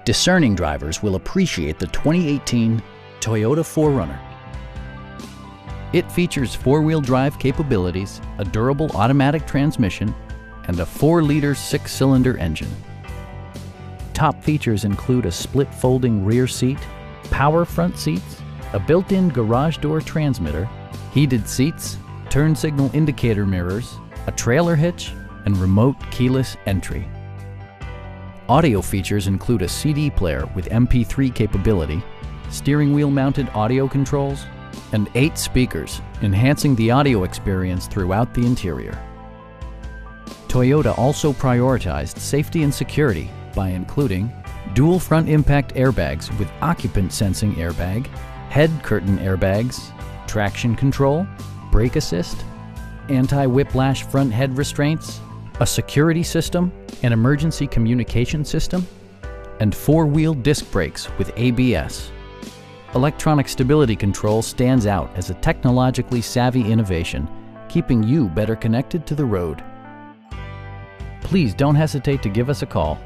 Discerning drivers will appreciate the 2018 Toyota 4Runner. It features four-wheel drive capabilities, a durable automatic transmission, and a 4-liter 6-cylinder engine. Top features include a split folding rear seat, power front seats, a built-in garage door transmitter, heated seats, turn signal indicator mirrors, a trailer hitch, and remote keyless entry. Audio features include a CD player with MP3 capability, steering wheel mounted audio controls, and 8 speakers, enhancing the audio experience throughout the interior. Toyota also prioritized safety and security by including dual front impact airbags with occupant sensing airbag, head curtain airbags, traction control, brake assist, anti-whiplash front head restraints, a security system, an emergency communication system, and 4-wheel disc brakes with ABS. Electronic stability control stands out as a technologically savvy innovation, keeping you better connected to the road. Please don't hesitate to give us a call.